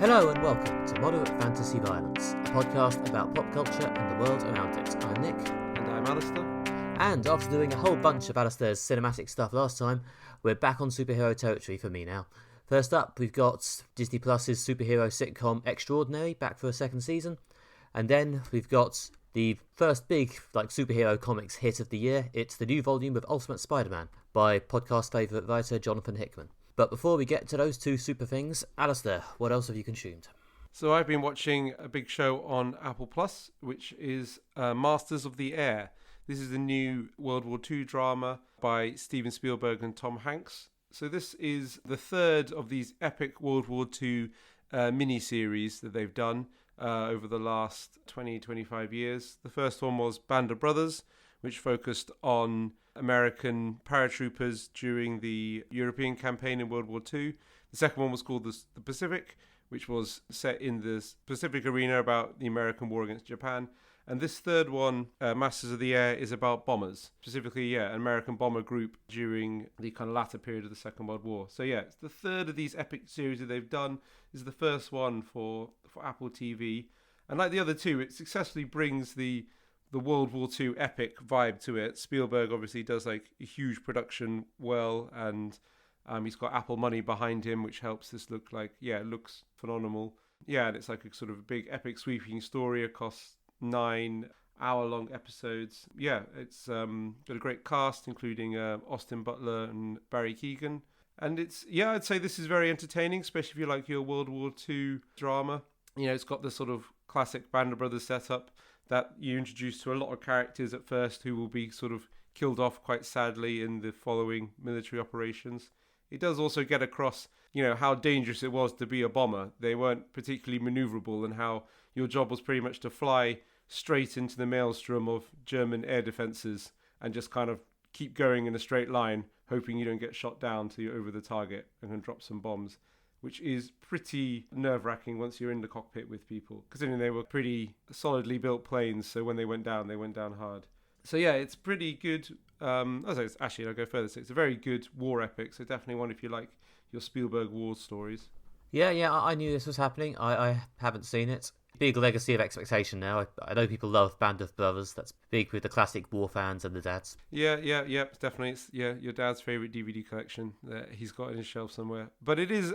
Hello and welcome to Moderate Fantasy Violence, a podcast about pop culture and the world around it. I'm Nick. And I'm Alistair. And after doing a whole bunch of Alistair's cinematic stuff last time, we're back on superhero territory for me now. First up, we've got Disney Plus's superhero sitcom Extraordinary, back for a second season. And then we've got the first big superhero comics hit of the year. It's the new volume of Ultimate Spider-Man by podcast favourite writer Jonathan Hickman. But before we get to those two super things, Alistair, what else have you consumed? So I've been watching a big show on Apple Plus, which is Masters of the Air. This is the new World War II drama by Steven Spielberg and Tom Hanks. So this is the third of these epic World War II mini-series that they've done over the last 20-25 years. The first one was Band of Brothers, which focused on American paratroopers during the European campaign in World War II. The second one was called the Pacific, which was set in the Pacific arena about the American war against Japan. And this third one, Masters of the Air, is about bombers, specifically, an American bomber group during the kind of latter period of the Second World War. So it's the third of these epic series that they've done. This is the first one for Apple TV. And like the other two, it successfully brings the World War II epic vibe to it. Spielberg obviously does a huge production well, and he's got Apple money behind him, which helps this look it looks phenomenal. And it's a sort of big epic sweeping story across 9 hour-long episodes. It's got a great cast, including Austin Butler and Barry Keoghan. And I'd say this is very entertaining, especially if you like your World War II drama. It's got the sort of classic Band of Brothers setup that you introduce to a lot of characters at first who will be sort of killed off quite sadly in the following military operations. It does also get across, how dangerous it was to be a bomber. They weren't particularly maneuverable, and how your job was pretty much to fly straight into the maelstrom of German air defenses and just kind of keep going in a straight line, hoping you don't get shot down till you're over the target and can drop some bombs, which is pretty nerve-wracking once you're in the cockpit with people, considering they were pretty solidly built planes, so when they went down hard. So it's pretty good. I'll go further. So it's a very good war epic, so definitely one if you like your Spielberg war stories. I knew this was happening. I haven't seen it. Big legacy of expectation now. I know people love Band of Brothers. That's big with the classic war fans and the dads. Definitely. It's your dad's favourite DVD collection that he's got in his shelf somewhere. But it is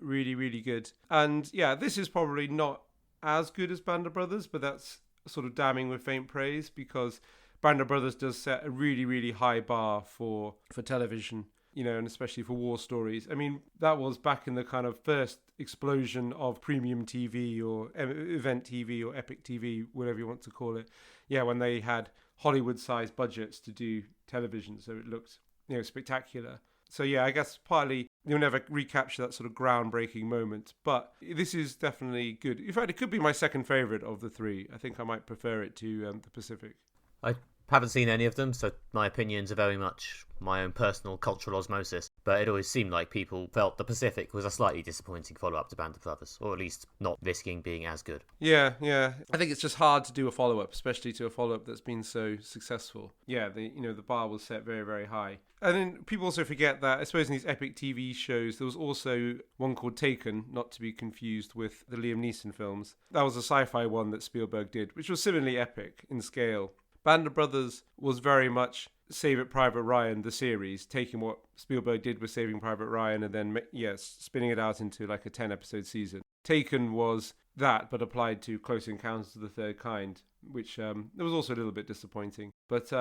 really, really good. And this is probably not as good as Band of Brothers, but that's sort of damning with faint praise, because Band of Brothers does set a really, really high bar for television, and especially for war stories. I mean, that was back in the kind of first explosion of premium TV or event TV or epic TV, whatever you want to call it. When they had Hollywood-sized budgets to do television, so it looked, spectacular. So I guess partly you'll never recapture that sort of groundbreaking moment, but this is definitely good. In fact, it could be my second favourite of the three. I think I might prefer it to the Pacific. I haven't seen any of them, so my opinions are very much my own personal cultural osmosis, but it always seemed like people felt the Pacific was a slightly disappointing follow-up to Band of Brothers, or at least not risking being as good. I think it's just hard to do a follow-up, especially to a follow-up that's been so successful. The bar was set very, very high. And then people also forget that, I suppose in these epic TV shows, there was also one called Taken, not to be confused with the Liam Neeson films. That was a sci-fi one that Spielberg did, which was similarly epic in scale. Band of Brothers was very much Saving Private Ryan, the series, taking what Spielberg did with Saving Private Ryan and then, spinning it out into a 10-episode season. Taken was that, but applied to Close Encounters of the Third Kind, which it was also a little bit disappointing. But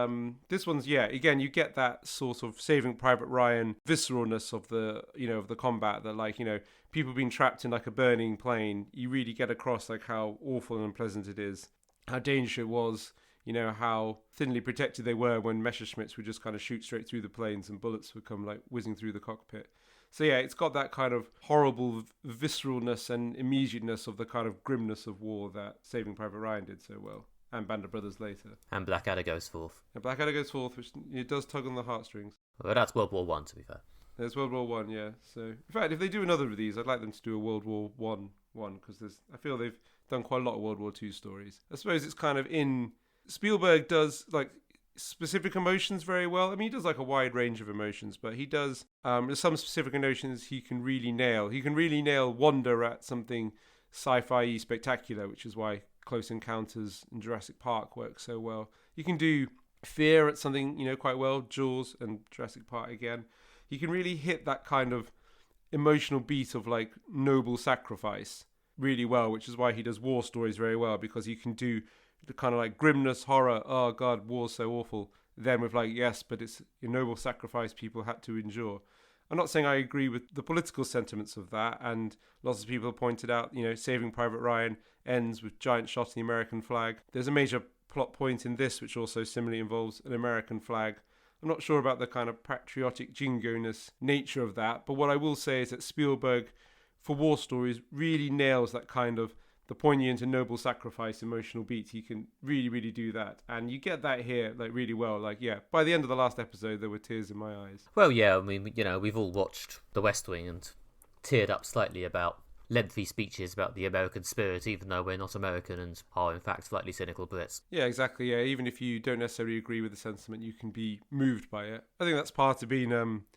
this one's, again, you get that sort of Saving Private Ryan visceralness of the, of the combat, that people being trapped in a burning plane. You really get across how awful and unpleasant it is, how dangerous it was. How thinly protected they were when Messerschmitts would just kind of shoot straight through the planes and bullets would come whizzing through the cockpit. So it's got that kind of horrible visceralness and immediateness of the kind of grimness of war that Saving Private Ryan did so well, and Band of Brothers later. And Blackadder goes forth. And Blackadder goes forth, which it does tug on the heartstrings. Well, that's World War One, to be fair. There's World War One, So, in fact, if they do another of these, I'd like them to do a World War One, because I feel they've done quite a lot of World War Two stories. I suppose it's kind of in... Spielberg does, specific emotions very well. I mean, he does like a wide range of emotions, but he does, there's some specific emotions he can really nail. He can really nail wonder at something sci-fi spectacular, which is why Close Encounters and Jurassic Park work so well. You can do fear at something, quite well, Jaws and Jurassic Park again. He can really hit that kind of emotional beat of like noble sacrifice really well, which is why he does war stories very well, because you can do the kind of like grimness, horror, oh god, war's so awful, then with like, yes, but it's a noble sacrifice people had to endure. I'm not saying I agree with the political sentiments of that, and lots of people have pointed out, Saving Private Ryan ends with giant shot of the American flag. There's a major plot point in this which also similarly involves an American flag. I'm not sure about the kind of patriotic jingo-ness nature of that, but what I will say is that Spielberg, for war stories, really nails that kind of the poignant and noble sacrifice emotional beat. He can really, really do that. And you get that here like really well. Like, yeah, by the end of the last episode, there were tears in my eyes. Well, yeah, I mean, we've all watched The West Wing and teared up slightly about lengthy speeches about the American spirit, even though we're not American and are in fact slightly cynical Brits. Yeah, exactly. Yeah, even if you don't necessarily agree with the sentiment, you can be moved by it. I think that's part of being,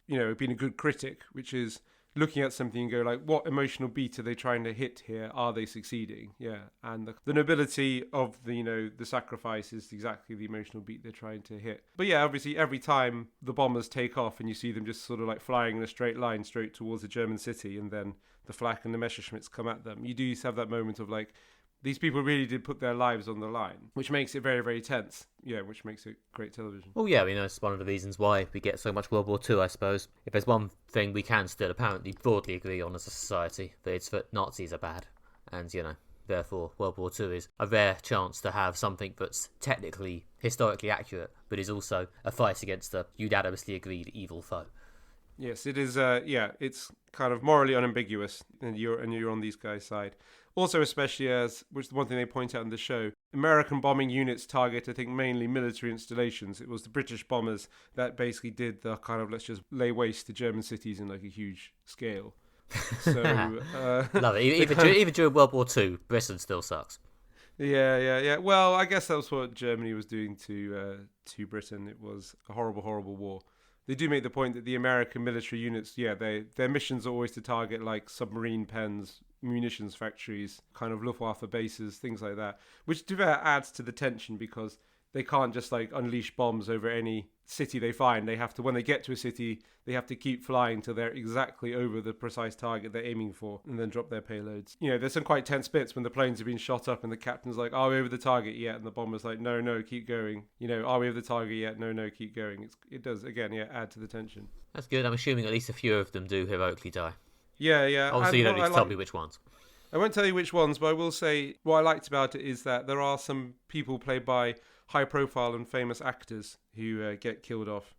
being a good critic, which is looking at something and go like, what emotional beat are they trying to hit here? Are they succeeding? Yeah, and the nobility of the the sacrifice is exactly the emotional beat they're trying to hit. But yeah, obviously every time the bombers take off and you see them just sort of like flying in a straight line straight towards a German city, and then the flak and the Messerschmitts come at them, you do have that moment of like, these people really did put their lives on the line, which makes it very, very tense. Yeah, which makes it great television. Well, yeah, it's one of the reasons why we get so much World War II, I suppose. If there's one thing we can still apparently broadly agree on as a society, that it's that Nazis are bad. And, therefore, World War II is a rare chance to have something that's technically, historically accurate, but is also a fight against a unanimously agreed evil foe. Yes, it is. It's kind of morally unambiguous, and you're on these guys' side. Also, especially which is one thing they point out in the show, American bombing units target, I think, mainly military installations. It was the British bombers that basically did the kind of, let's just lay waste to German cities in like a huge scale. So love it. Even during World War II, Britain still sucks. Yeah. Well, I guess that was what Germany was doing to Britain. It was a horrible, horrible war. They do make the point that the American military units, their missions are always to target like submarine pens, munitions factories, kind of Luftwaffe bases, things like that, which adds to the tension because they can't just like unleash bombs over any city they find. They have to, when they get to a city, they have to keep flying till they're exactly over the precise target they're aiming for and then drop their payloads. There's some quite tense bits when the planes are being shot up and the captain's like, are we over the target yet? And the bomber's like, no, keep going. Are we over the target yet? No, keep going. It does, again, add to the tension. That's good. I'm assuming at least a few of them do heroically die. Yeah. Obviously, you don't need to tell me which ones. I won't tell you which ones, but I will say what I liked about it is that there are some people played by high-profile and famous actors who get killed off.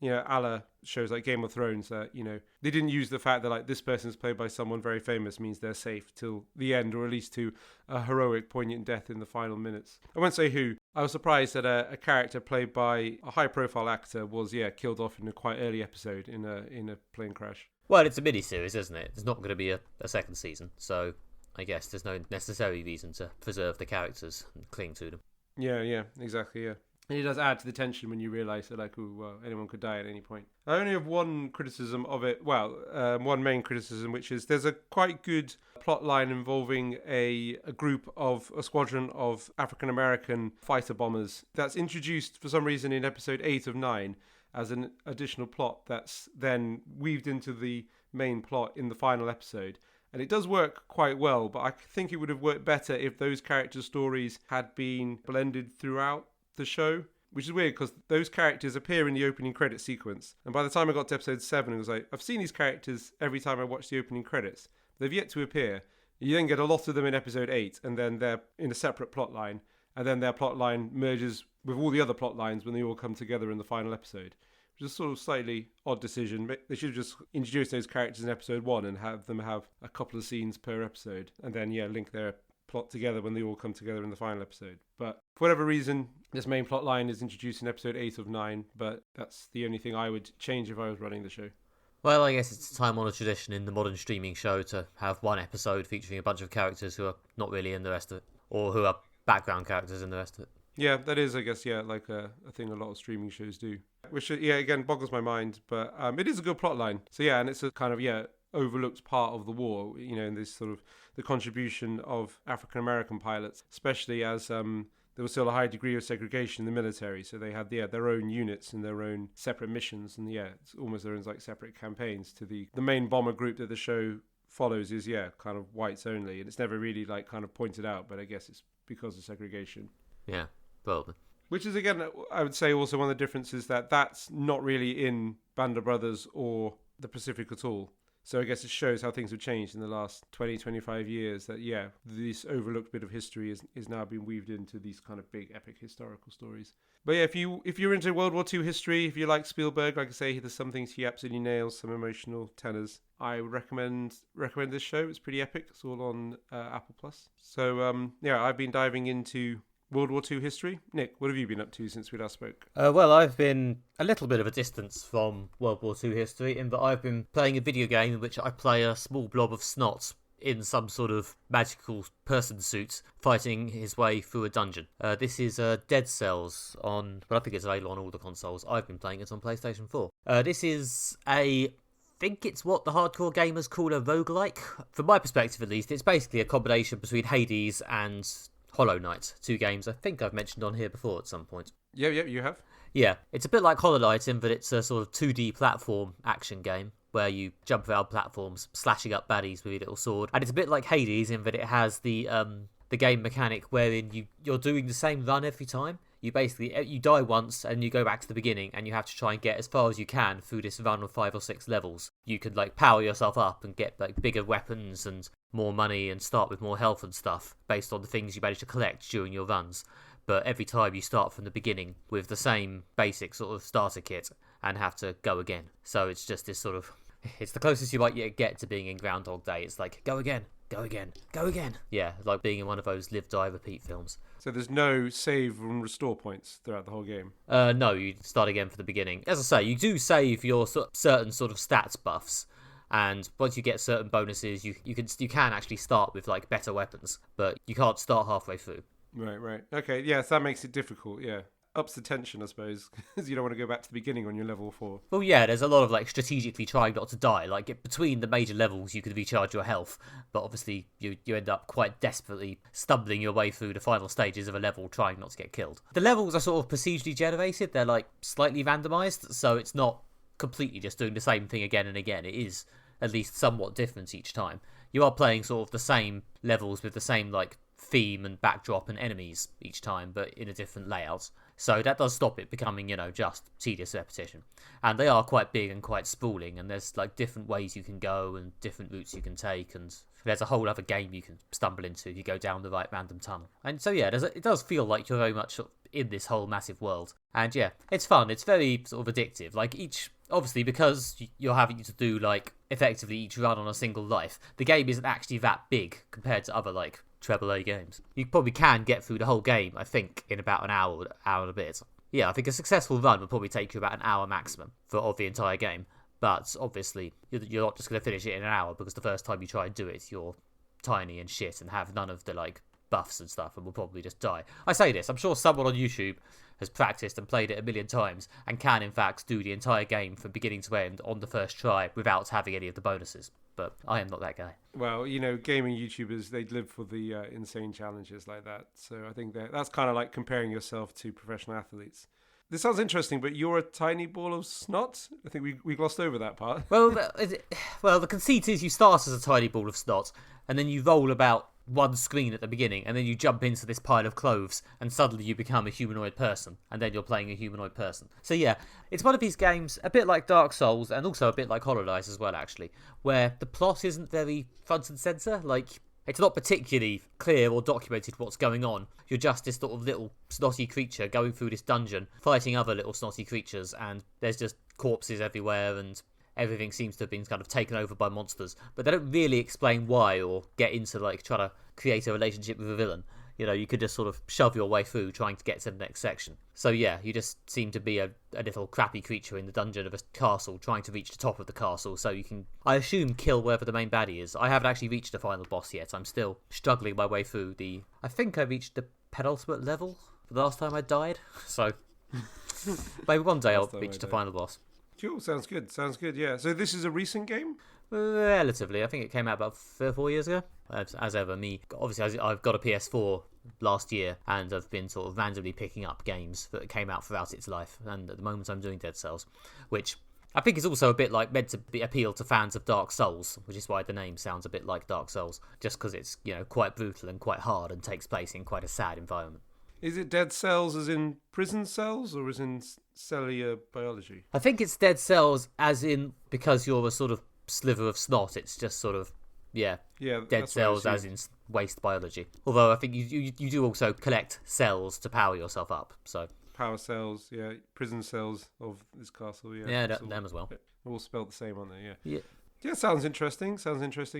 A la shows like Game of Thrones that, they didn't use the fact that like this person's played by someone very famous means they're safe till the end, or at least to a heroic, poignant death in the final minutes. I won't say who. I was surprised that a character played by a high-profile actor was, killed off in a quite early episode in a plane crash. Well, it's a mini-series, isn't it? There's not going to be a second season, so I guess there's no necessary reason to preserve the characters and cling to them. Yeah, exactly, yeah. And it does add to the tension when you realise that, like, anyone could die at any point. I only have one criticism of it, one main criticism, which is there's a quite good plot line involving a squadron of African-American fighter bombers that's introduced for some reason in episode 8 of 9 as an additional plot that's then weaved into the main plot in the final episode. And it does work quite well, but I think it would have worked better if those characters' stories had been blended throughout the show, which is weird because those characters appear in the opening credit sequence. And by the time I got to episode 7, it was like, I've seen these characters every time I watch the opening credits. They've yet to appear. You then get a lot of them in episode 8, and then they're in a separate plot line. And then their plot line merges with all the other plot lines when they all come together in the final episode. Which is sort of slightly odd decision. They should have just introduced those characters in episode 1 and have them have a couple of scenes per episode. And then, link their plot together when they all come together in the final episode. But for whatever reason, this main plot line is introduced in episode 8 of 9. But that's the only thing I would change if I was running the show. Well, I guess it's a time-honoured tradition in the modern streaming show to have one episode featuring a bunch of characters who are not really in the rest of it, or who are background characters in the rest of it. Yeah, that is, I guess, like a thing a lot of streaming shows do. Which, again, boggles my mind, but it is a good plot line. So, and it's a kind of, overlooked part of the war, in this sort of the contribution of African American pilots, especially as there was still a high degree of segregation in the military. So they had their own units and their own separate missions, and it's almost their own like separate campaigns. To the main bomber group that the show follows is kind of whites only, and it's never really like kind of pointed out, but I guess it's because of segregation. Yeah, probably. Which is, again, I would say also one of the differences that's not really in Band of Brothers or the Pacific at all. So I guess it shows how things have changed in the last 20, 25 years, that, this overlooked bit of history is now being weaved into these kind of big epic historical stories. But if you're into World War II history, if you like Spielberg, like I say, there's some things he absolutely nails, some emotional tenors. I would recommend this show. It's pretty epic. It's all on Apple Plus. So, I've been diving into World War II history. Nick, what have you been up to since we last spoke? Well, I've been a little bit of a distance from World War II history in that I've been playing a video game in which I play a small blob of snot in some sort of magical person suit fighting his way through a dungeon. This is Dead Cells on, I think it's available on all the consoles. I've been playing it on PlayStation 4. This is I think it's what the hardcore gamers call a roguelike. From my perspective, at least, it's basically a combination between Hades and Hollow Knight, 2 games I think I've mentioned on here before at some point. Yeah, you have. Yeah, it's a bit like Hollow Knight in that it's a sort of 2D platform action game where you jump around platforms, slashing up baddies with your little sword. And it's a bit like Hades in that it has the game mechanic wherein you're doing the same run every time. You die once and you go back to the beginning and you have to try and get as far as you can through this run of 5 or 6 levels. You can like power yourself up and get like bigger weapons and more money and start with more health and stuff based on the things you manage to collect during your runs. But every time you start from the beginning with the same basic sort of starter kit and have to go again. So it's just this sort of, it's the closest you might get to being in Groundhog Day. It's like, go again, go again, go again. Yeah, like being in one of those live, die, repeat films. So there's no save and restore points throughout the whole game? No, you start again from the beginning. As I say, you do save your certain sort of stats buffs. And once you get certain bonuses, you can actually start with like better weapons, but you can't start halfway through. Right. Okay, yes, that makes it difficult, Ups the tension, I suppose, because you don't want to go back to the beginning when you're level 4. Well, yeah, there's a lot of like strategically trying not to die. Like between the major levels, you could recharge your health, but obviously you end up quite desperately stumbling your way through the final stages of a level trying not to get killed. The levels are sort of procedurally generated. They're like slightly randomized, so it's not completely just doing the same thing again and again. It is at least somewhat different each time. You are playing sort of the same levels with the same like theme and backdrop and enemies each time, but in a different layout. So that does stop it becoming, just tedious repetition. And they are quite big and quite sprawling, and there's like different ways you can go and different routes you can take, and there's a whole other game you can stumble into if you go down the right random tunnel. And so it does feel like you're very much in this whole massive world. And it's fun. It's very sort of addictive. Like obviously, because you're having to do like effectively each run on a single life, the game isn't actually that big compared to other like AAA games. You probably can get through the whole game, I think, in about an hour and a bit. Yeah, I think a successful run would probably take you about an hour maximum of the entire game. But obviously, you're not just going to finish it in an hour, because the first time you try and do it, you're tiny and shit and have none of the like buffs and stuff and will probably just die. I say this, I'm sure someone on YouTube has practiced and played it a million times and can in fact do the entire game from beginning to end on the first try without having any of the bonuses. But I am not that guy. Well, gaming YouTubers, they live for the insane challenges like that. So I think that's kind of like comparing yourself to professional athletes. This sounds interesting, but you're a tiny ball of snot? I think we glossed over that part. Well, the conceit is you start as a tiny ball of snot, and then you roll about one screen at the beginning, and then you jump into this pile of clothes, and suddenly you become a humanoid person, and then you're playing a humanoid person. So yeah, it's one of these games, a bit like Dark Souls, and also a bit like Hollow Knight as well, actually, where the plot isn't very front and centre. Like, it's not particularly clear or documented what's going on. You're just this sort of little snotty creature going through this dungeon, fighting other little snotty creatures, and there's just corpses everywhere, and everything seems to have been kind of taken over by monsters. But they don't really explain why or get into like trying to create a relationship with a villain. You could just sort of shove your way through trying to get to the next section. So yeah, you just seem to be a little crappy creature in the dungeon of a castle trying to reach the top of the castle so you can, I assume, kill wherever the main baddie is. I haven't actually reached the final boss yet. I'm still struggling my way through I think I reached the penultimate level the last time I died. So maybe one day I'll Last time reach I the died. final boss. Cool, sounds good, yeah. So this is a recent game? Relatively, I think it came out about 3 or 4 years ago. As ever, obviously I've got a PS4 last year, and I've been sort of randomly picking up games that came out throughout its life. And at the moment, I'm doing Dead Cells, which I think is also a bit like meant to appeal to fans of Dark Souls, which is why the name sounds a bit like Dark Souls, just because it's quite brutal and quite hard and takes place in quite a sad environment. Is it Dead Cells as in prison cells or as in cellular biology? I think it's Dead Cells as in because you're a sort of sliver of snot. It's just sort of Yeah, Dead that's what I Cells as in waste biology. Although I think you do also collect cells to power yourself up. So power cells, yeah, prison cells of this castle, yeah. yeah, It's all- them as well. all spelled the same, aren't they? Yeah. Yeah. Yeah, sounds interesting.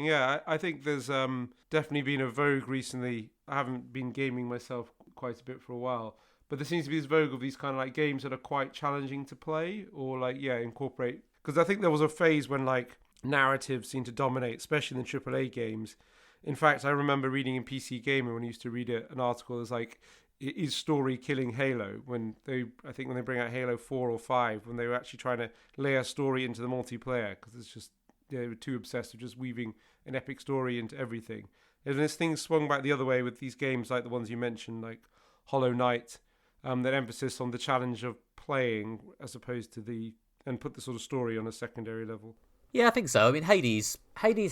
Yeah, I think there's definitely been a vogue recently. I haven't been gaming myself quite a bit for a while, but there seems to be this vogue of these kind of like games that are quite challenging to play or like, yeah, incorporate. Because I think there was a phase when like narratives seemed to dominate, especially in the AAA games. In fact, I remember reading in PC Gamer when I used to read an article that's like, is story killing Halo? When they bring out Halo 4 or 5, when they were actually trying to lay a story into the multiplayer, because it's just, they were too obsessed with just weaving an epic story into everything. And this thing swung back the other way with these games like the ones you mentioned, like Hollow Knight, that emphasis on the challenge of playing as opposed to and put the sort of story on a secondary level. Yeah, I think so. I mean, Hades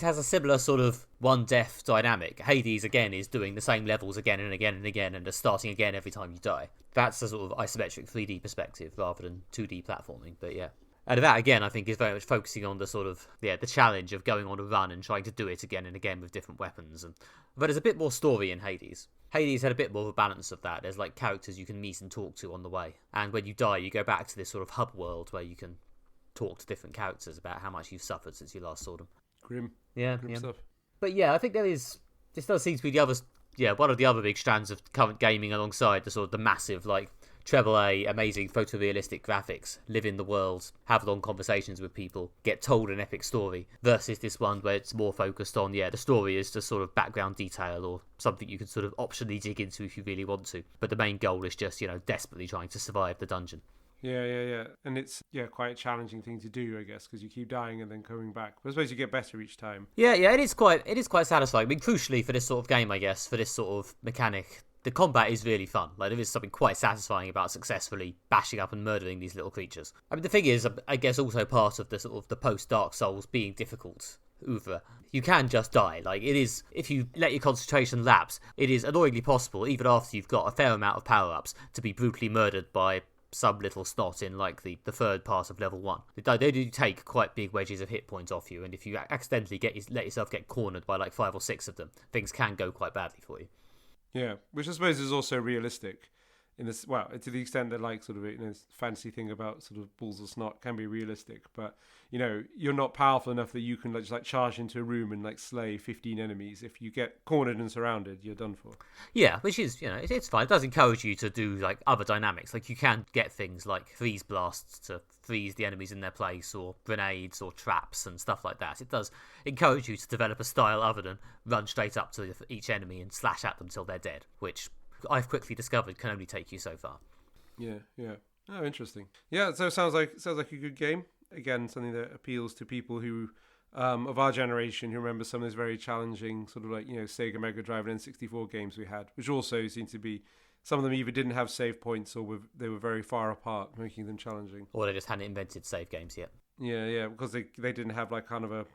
has a similar sort of one death dynamic. Hades, again, is doing the same levels again and again and again and just starting again every time you die. That's a sort of isometric 3D perspective rather than 2D platforming, but yeah. And that, again, I think is very much focusing on the sort of, the challenge of going on a run and trying to do it again and again with different weapons. But there's a bit more story in Hades. Hades had a bit more of a balance of that. There's like characters you can meet and talk to on the way. And when you die, you go back to this sort of hub world where you can talk to different characters about how much you've suffered since you last saw them. Grim Yeah. stuff. But yeah, I think this does seem to be one of the other big strands of current gaming alongside the sort of the massive, like, AAA, amazing photorealistic graphics, live in the world, have long conversations with people, get told an epic story, versus this one where it's more focused on, the story is just sort of background detail or something you can sort of optionally dig into if you really want to. But the main goal is just, desperately trying to survive the dungeon. Yeah. And it's, quite a challenging thing to do, I guess, because you keep dying and then coming back. But I suppose you get better each time. Yeah, it is quite satisfying. I mean, crucially for this sort of game, I guess, for this sort of mechanic, the combat is really fun. Like, there is something quite satisfying about successfully bashing up and murdering these little creatures. I mean, the thing is, I guess also part of the sort of the post-Dark Souls being difficult oeuvre. You can just die. Like, it is, if you let your concentration lapse, it is annoyingly possible, even after you've got a fair amount of power-ups, to be brutally murdered by some little snot in like the third part of level 1. They do take quite big wedges of hit points off you, and if you accidentally let yourself get cornered by like 5 or 6 of them, things can go quite badly for you. Yeah, which I suppose is also realistic in this. Well, to the extent that like sort of fancy thing about sort of balls of snot can be realistic, but you're not powerful enough that you can just like charge into a room and like slay 15 enemies. If you get cornered and surrounded, you're done for. Yeah, which is it's fine. It does encourage you to do like other dynamics. Like you can get things like freeze blasts to freeze the enemies in their place, or grenades or traps and stuff like that. It does encourage you to develop a style other than run straight up to each enemy and slash at them till they're dead, which I've quickly discovered can only take you so far. Yeah. Oh, interesting. Yeah, so it sounds like a good game. Again, something that appeals to people who of our generation who remember some of those very challenging sort of like Sega Mega Drive and N64 games we had, which also seem to be, some of them either didn't have save points or they were very far apart, making them challenging. Or they just hadn't invented save games yet. Yeah, because they didn't have like kind of a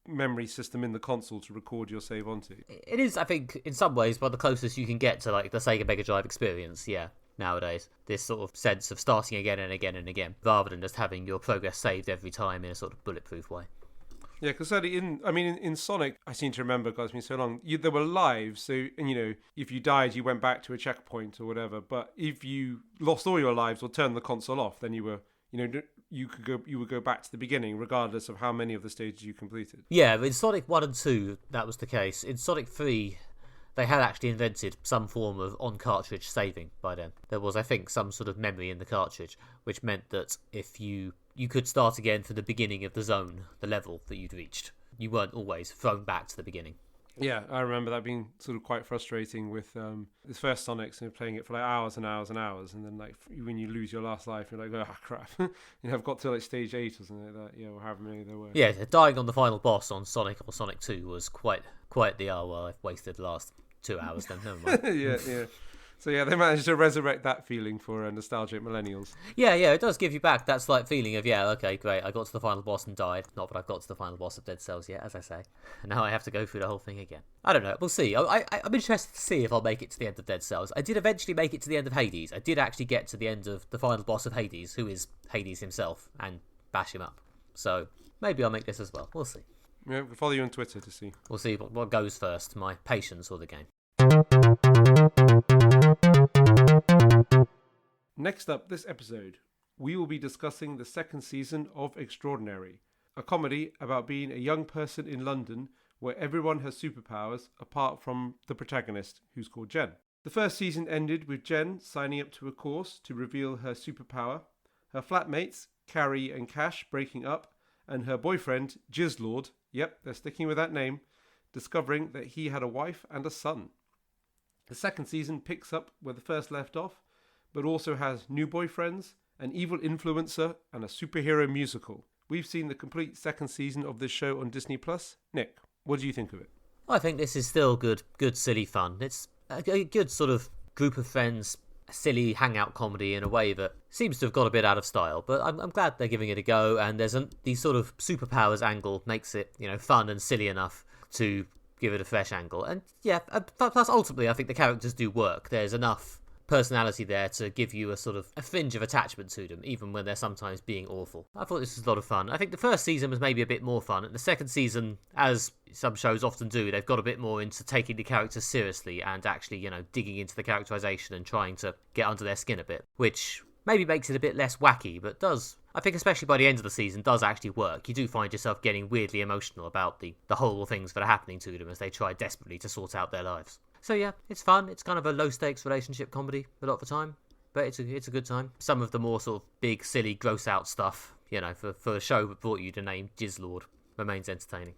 memory system in the console to record your save onto. It is, I think, in some ways, one of the closest you can get to like the Sega Mega Drive experience, nowadays. This sort of sense of starting again and again and again, rather than just having your progress saved every time in a sort of bulletproof way. Yeah, because certainly in Sonic, I seem to remember, guys, it's been so long, there were lives, so, and if you died, you went back to a checkpoint or whatever, but if you lost all your lives or turned the console off, then you were, you would go back to the beginning, regardless of how many of the stages you completed. Yeah, in Sonic 1 and 2, that was the case. In Sonic 3, they had actually invented some form of on-cartridge saving by then. There was, I think, some sort of memory in the cartridge, which meant that if you could start again from the beginning of the zone, the level that you'd reached. You weren't always thrown back to the beginning. Yeah, I remember that being sort of quite frustrating with this first Sonic, and playing it for like hours and hours and hours, and then like when you lose your last life, you're like, oh crap, I've got to like stage 8 or something like that, or however many there were. Yeah, dying on the final boss on Sonic or Sonic 2 was quite the well, I've wasted the last 2 hours then, never mind. yeah. So yeah, they managed to resurrect that feeling for nostalgic millennials. Yeah, it does give you back that slight feeling of, okay, great, I got to the final boss and died. Not that I've got to the final boss of Dead Cells yet, as I say. Now I have to go through the whole thing again. I don't know, we'll see. I'm interested to see if I'll make it to the end of Dead Cells. I did eventually make it to the end of Hades. I did actually get to the end of the final boss of Hades, who is Hades himself, and bash him up. So maybe I'll make this as well. We'll see. Yeah, we'll follow you on Twitter to see. We'll see what goes first, my patience or the game. Next up this episode, we will be discussing the second season of Extraordinary, a comedy about being a young person in London where everyone has superpowers apart from the protagonist, who's called Jen. The first season ended with Jen signing up to a course to reveal her superpower, her flatmates, Carrie and Cash, breaking up, and her boyfriend, Jizzlord, yep, they're sticking with that name, discovering that he had a wife and a son. The second season picks up where the first left off, but also has new boyfriends, an evil influencer, and a superhero musical. We've seen the complete second season of this show on Disney+. Nick, what do you think of it? I think this is still good silly fun. It's a good sort of group of friends, silly hangout comedy in a way that seems to have got a bit out of style, but I'm glad they're giving it a go, and there's the sort of superpowers angle makes it, fun and silly enough to give it a fresh angle. And yeah, plus ultimately I think the characters do work. There's enough personality there to give you a sort of a fringe of attachment to them, even when they're sometimes being awful. I thought this was a lot of fun. I think the first season was maybe a bit more fun, and the second season, as some shows often do, they've got a bit more into taking the characters seriously and actually, digging into the characterization and trying to get under their skin a bit, which maybe makes it a bit less wacky, but does, I think especially by the end of the season, does actually work. You do find yourself getting weirdly emotional about the horrible things that are happening to them as they try desperately to sort out their lives. So yeah, it's fun. It's kind of a low-stakes relationship comedy a lot of the time, but it's a good time. Some of the more sort of big, silly, gross-out stuff, for a show that brought you the name Jizzlord, remains entertaining.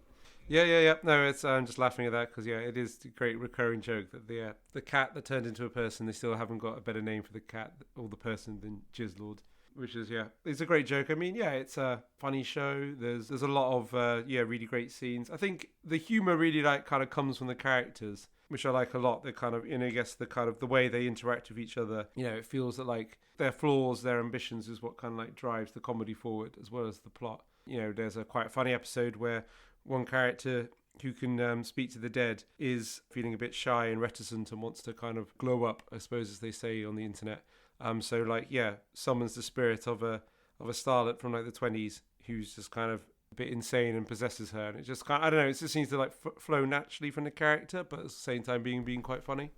Yeah. No, I'm just laughing at that because it is a great recurring joke that the cat that turned into a person, they still haven't got a better name for the cat or the person than Jizzlord. Which is, it's a great joke. I mean, it's a funny show. There's a lot of really great scenes. I think the humor really kind of comes from the characters, which I like a lot. They're kind of, I guess the way they interact with each other. It feels that like their flaws, their ambitions is what kind of like drives the comedy forward as well as the plot. There's a quite funny episode where one character who can speak to the dead is feeling a bit shy and reticent and wants to kind of glow up, I suppose, as they say on the internet. Summons the spirit of a starlet from like the 20s who's just kind of a bit insane and possesses her, and it just kind of, I don't know, it just seems to like flow naturally from the character, but at the same time being quite funny.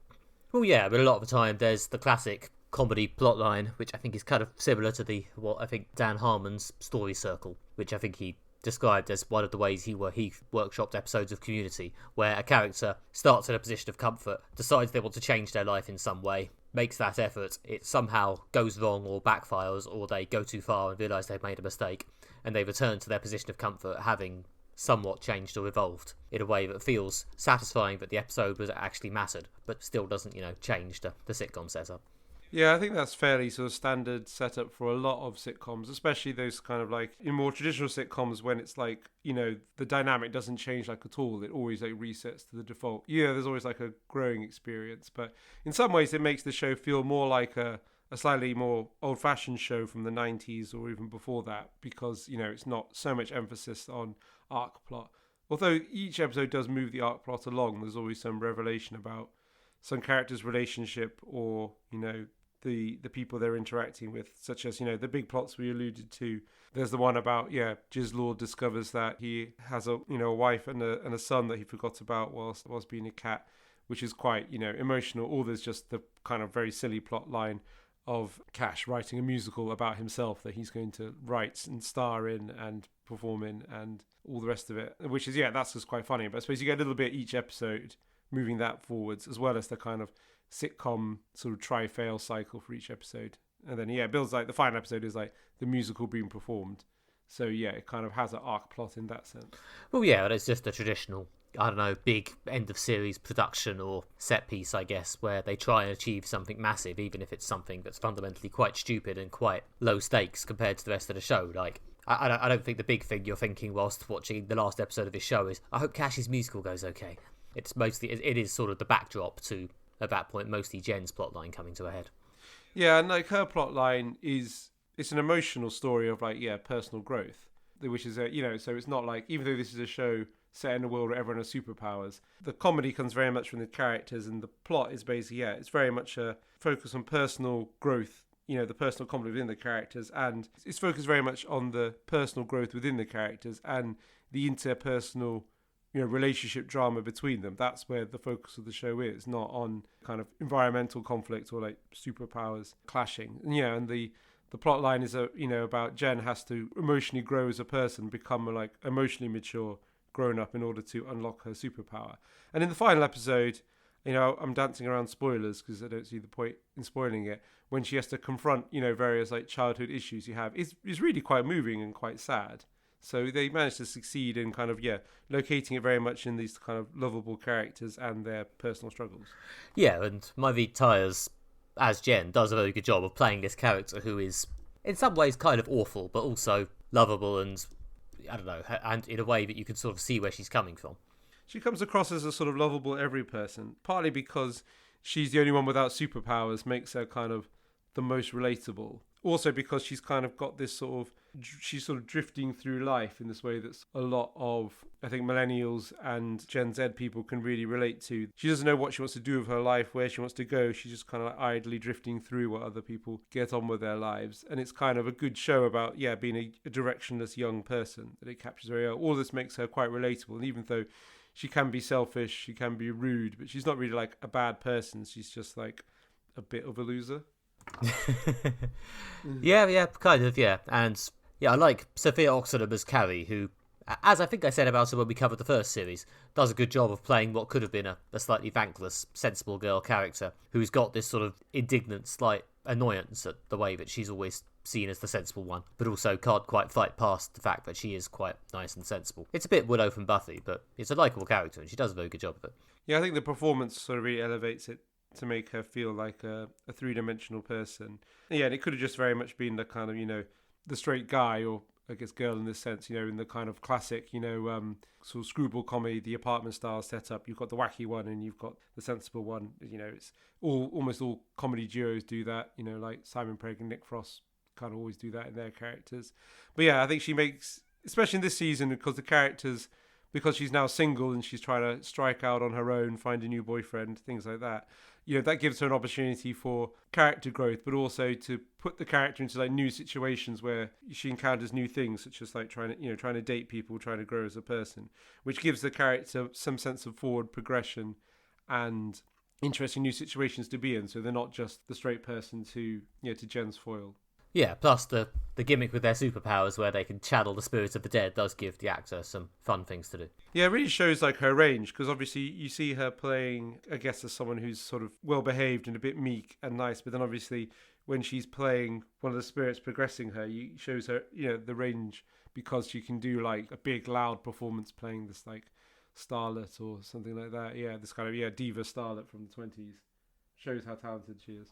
Well, yeah, but a lot of the time there's the classic comedy plotline, which I think is kind of similar to what I think Dan Harmon's story circle, which I think he described as one of the ways he workshopped episodes of Community, where a character starts in a position of comfort, decides they want to change their life in some way, makes that effort, it somehow goes wrong or backfires, or they go too far and realise they've made a mistake, and they return to their position of comfort having somewhat changed or evolved in a way that feels satisfying that the episode was actually mattered, but still doesn't, change the sitcom setup. Yeah, I think that's fairly sort of standard setup for a lot of sitcoms, especially those kind of like in more traditional sitcoms when it's like, the dynamic doesn't change like at all. It always like resets to the default. Yeah, there's always like a growing experience, but in some ways it makes the show feel more like a slightly more old-fashioned show from the 90s or even before that because, it's not so much emphasis on arc plot. Although each episode does move the arc plot along, there's always some revelation about some character's relationship or, the people they're interacting with, such as, the big plots we alluded to. There's the one about, Jizzlord discovers that he has a wife and a son that he forgot about whilst being a cat, which is quite, emotional. Or there's just the kind of very silly plot line of Cash writing a musical about himself that he's going to write and star in and perform in and all the rest of it, which is, that's just quite funny. But I suppose you get a little bit each episode moving that forwards, as well as the kind of sitcom sort of try-fail cycle for each episode. And then, it builds like the final episode is like the musical being performed. So, it kind of has an arc plot in that sense. Well, yeah, but it's just a traditional I don't know, big end of series production or set piece, I guess, where they try and achieve something massive, even if it's something that's fundamentally quite stupid and quite low stakes compared to the rest of the show. Like, I don't think the big thing you're thinking whilst watching the last episode of this show is, I hope Cash's musical goes okay. It's mostly, it is sort of the backdrop to, at that point, mostly Jen's plotline coming to a head. Yeah, and like her plotline it's an emotional story of like, personal growth, which is so it's not like, even though this is a show set in a world where everyone has superpowers, the comedy comes very much from the characters, and the plot is basically, it's very much a focus on personal growth, the personal conflict within the characters, and it's focused very much on the personal growth within the characters and the interpersonal relationship drama between them. That's where the focus of the show is, not on kind of environmental conflict or like superpowers clashing. And the plot line is about Jen has to emotionally grow as a person, become like emotionally mature, grown up, in order to unlock her superpower. And in the final episode, I'm dancing around spoilers because I don't see the point in spoiling it, when she has to confront various like childhood issues you have, is really quite moving and quite sad. So they managed to succeed in kind of locating it very much in these kind of lovable characters and their personal struggles. Yeah, and Maivie Tyers as Jen does a very good job of playing this character who is in some ways kind of awful, but also lovable, and I don't know, and in a way that you can sort of see where she's coming from. She comes across as a sort of lovable every person, partly because she's the only one without superpowers, makes her kind of the most relatable. Also because she's kind of got this she's sort of drifting through life in this way that's a lot of, I think, millennials and Gen Z people can really relate to. She doesn't know what she wants to do with her life, where she wants to go. She's just kind of like idly drifting through what other people get on with their lives. And it's kind of a good show about, being a directionless young person that it captures very well. All this makes her quite relatable. And even though she can be selfish, she can be rude, but she's not really like a bad person. She's just like a bit of a loser. Yeah, kind of, yeah. And I like Sophia Oxenham as Carrie, who, as I think I said about her when we covered the first series, does a good job of playing what could have been a slightly thankless, sensible girl character who's got this sort of indignant, slight annoyance at the way that she's always seen as the sensible one, but also can't quite fight past the fact that she is quite nice and sensible. It's a bit Willow from Buffy, but it's a likeable character, and she does a very good job of it. Yeah, I think the performance sort of really elevates it to make her feel like a three-dimensional person. Yeah, and it could have just very much been the kind of, the straight guy, or I guess girl in this sense, in the kind of classic, sort of screwball comedy, the apartment style setup. You've got the wacky one and you've got the sensible one. It's almost all comedy duos do that, like Simon Pegg and Nick Frost kind of always do that in their characters. But yeah, I think she makes, especially in this season, because the characters, because she's now single and she's trying to strike out on her own, find a new boyfriend, things like that. That gives her an opportunity for character growth, but also to put the character into like new situations where she encounters new things, such as like trying to date people, trying to grow as a person, which gives the character some sense of forward progression and interesting new situations to be in. So they're not just the straight person to Jen's foil. Yeah, plus the gimmick with their superpowers where they can channel the spirits of the dead does give the actor some fun things to do. Yeah, it really shows like her range, because obviously you see her playing, I guess, as someone who's sort of well-behaved and a bit meek and nice, but then obviously when she's playing one of the spirits progressing her, shows her, the range, because she can do like a big loud performance playing this like starlet or something like that. Yeah, this kind of diva starlet from the 20s. Shows how talented she is.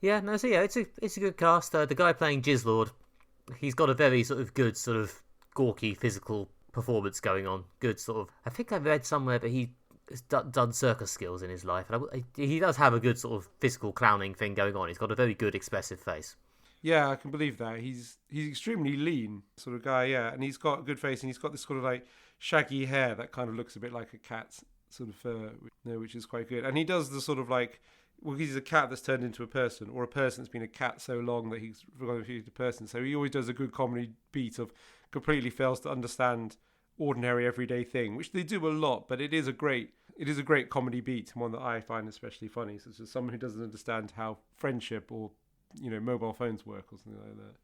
Yeah, no, so yeah, it's a good cast. The guy playing Jizzlord, he's got a very sort of good sort of gawky physical performance going on. Good sort of, I think I read somewhere that he's done circus skills in his life. And he does have a good sort of physical clowning thing going on. He's got a very good expressive face. Yeah, I can believe that. He's extremely lean sort of guy, yeah. And he's got a good face, and he's got this sort of like shaggy hair that kind of looks a bit like a cat's sort of fur, which is quite good. And he does the sort of like, well, he's a cat that's turned into a person, or a person that's been a cat so long that he's forgotten to be a person. So he always does a good comedy beat of completely fails to understand ordinary everyday thing, which they do a lot, but it is a great comedy beat, and one that I find especially funny. So it's just someone who doesn't understand how friendship or mobile phones work or something like that.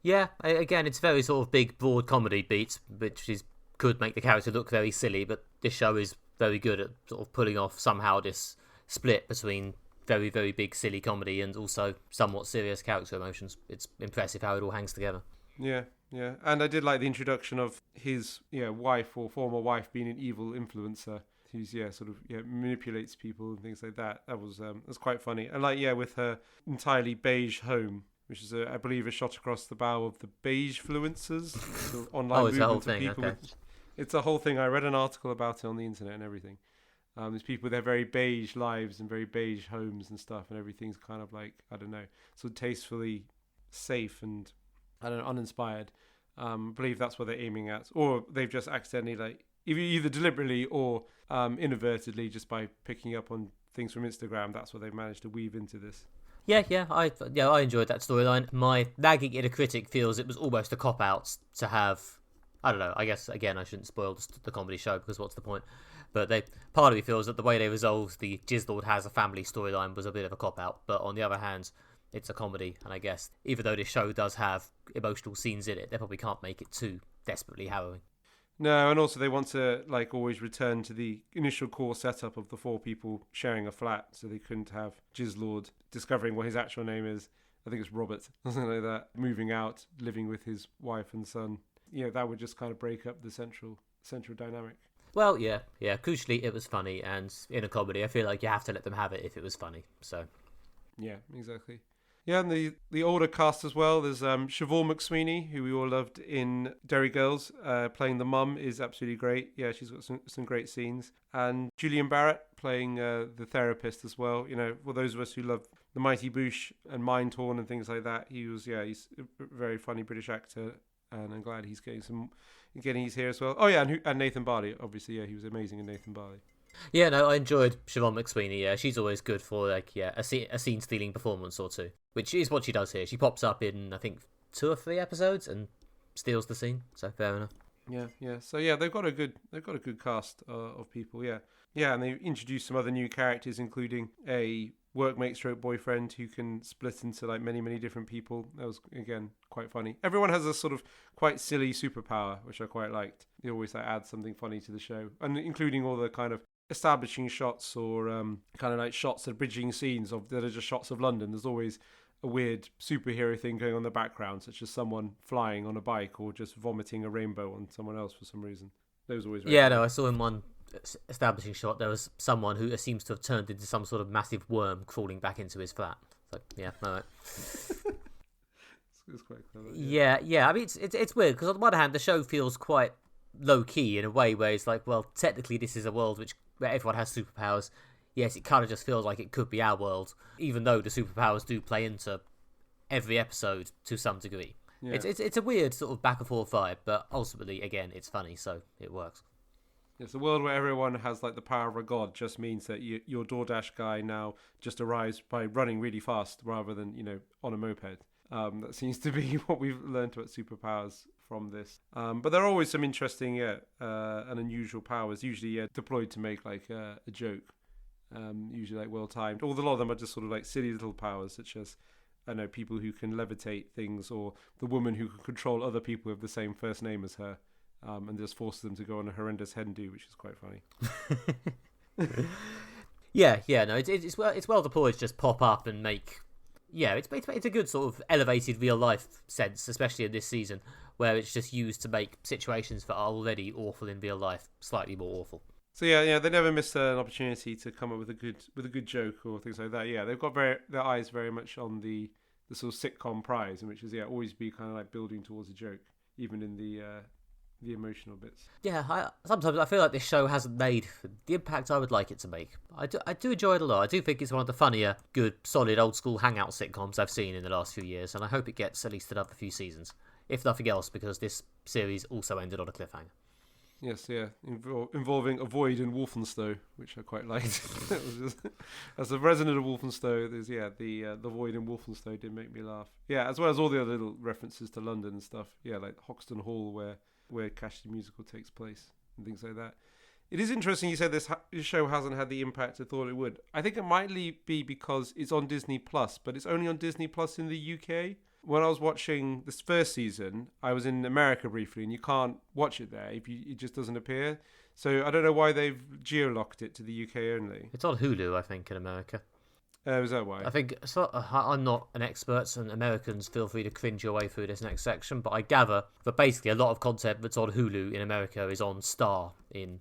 Yeah, again, it's very sort of big, broad comedy beats, which could make the character look very silly, but this show is very good at sort of pulling off somehow this split between very, very big silly comedy and also somewhat serious character emotions. It's impressive how it all hangs together. Yeah, Yeah, and I did like the introduction of his wife or former wife being an evil influencer who's sort of manipulates people and things like that. That was quite funny. And like with her entirely beige home, which is I believe a shot across the bow of the beige fluencers, the online it's the whole movement of thing. people. Okay. It's a whole thing. I read an article about it on the internet and everything. There's people with their very beige lives and very beige homes and stuff, and everything's kind of like, I don't know, sort of tastefully safe and uninspired. I believe that's what they're aiming at, or they've just accidentally either deliberately or inadvertently, just by picking up on things from Instagram. That's what they've managed to weave into this. I enjoyed that storyline. My nagging inner critic feels it was almost a cop out to have. I don't know. I guess again I shouldn't spoil the comedy show because what's the point? But part of me feels that the way they resolved the Jizzlord has a family storyline was a bit of a cop out. But on the other hand, it's a comedy, and I guess even though this show does have emotional scenes in it, they probably can't make it too desperately harrowing. No, and also they want to always return to the initial core setup of the 4 people sharing a flat, so they couldn't have Jizzlord discovering what his actual name is. I think it's Robert, something like that. Moving out, living with his wife and son. That would just kind of break up the central dynamic. Well, yeah. Crucially, it was funny, and in a comedy, I feel like you have to let them have it if it was funny. So, yeah, exactly. Yeah, and the older cast as well. There's Siobhan McSweeney, who we all loved in Derry Girls, playing the mum, is absolutely great. Yeah, she's got some great scenes. And Julian Barrett playing the therapist as well. For those of us who love The Mighty Boosh and Mind Torn and things like that, he's a very funny British actor, and I'm glad he's he's here as well. Oh yeah, and Nathan Barley, obviously. Yeah, he was amazing in Nathan Barley. Yeah, no, I enjoyed Siobhan McSweeney. Yeah, she's always good for a scene-stealing performance or two, which is what she does here. She pops up in I think 2 or 3 episodes and steals the scene. So fair enough. Yeah. So yeah, they've got a good cast of people. Yeah, and they introduced some other new characters, including a workmate/boyfriend who can split into many different people. That was again quite funny. Everyone has a sort of quite silly superpower, which I quite liked. They always add something funny to the show, and including all the kind of establishing shots or kind of shots that are bridging scenes that are just shots of London. There's always a weird superhero thing going on in the background, such as someone flying on a bike or just vomiting a rainbow on someone else for some reason. Those always funny. No, I saw in one establishing shot there was someone who seems to have turned into some sort of massive worm crawling back into his flat. So yeah, all right. It's quite clever. Yeah. I mean, it's weird because on the one hand, the show feels quite low key in a way where it's well, technically this is a world where everyone has superpowers. Yes, it kind of just feels like it could be our world, even though the superpowers do play into every episode to some degree. Yeah. It's a weird sort of back and forth vibe, but ultimately, again, it's funny, so it works. It's a world where everyone has the power of a god. Just means that your DoorDash guy now just arrives by running really fast rather than on a moped. That seems to be what we've learned about superpowers from this. But there are always some interesting and unusual powers, usually deployed to make a joke. Usually well timed. Although a lot of them are just sort of silly little powers, such as people who can levitate things, or the woman who can control other people with the same first name as her, and just force them to go on a horrendous hen do, which is quite funny. No, it's well deployed to just pop up and make. Yeah, it's a good sort of elevated real life sense, especially in this season, where it's just used to make situations that are already awful in real life slightly more awful. So yeah, they never miss an opportunity to come up with a good joke or things like that. Yeah, they've got their eyes very much on the sort of sitcom prize, which is always be kind of building towards a joke, even in the emotional bits. Yeah, sometimes I feel like this show hasn't made the impact I would like it to make. I do enjoy it a lot. I do think it's one of the funnier, good, solid, old school hangout sitcoms I've seen in the last few years, and I hope it gets at least another few seasons, if nothing else, because this series also ended on a cliffhanger. Yes, yeah, involving a void in Walthamstow, which I quite liked. As a resident of Walthamstow, there's the void in Walthamstow did make me laugh. Yeah, as well as all the other little references to London and stuff. Yeah, like Hoxton Hall, where Cash the Musical takes place and things like that. It is interesting you said this show hasn't had the impact I thought it would. I think it might be because it's on Disney Plus, but it's only on Disney Plus in the UK. When I was watching this first season, I was in America briefly, and you can't watch it there. It just doesn't appear. So I don't know why they've geo-locked it to the UK only. It's on Hulu, I think, in America. Is that why? I think so. I'm not an expert, and Americans feel free to cringe your way through this next section. But I gather that basically a lot of content that's on Hulu in America is on Star in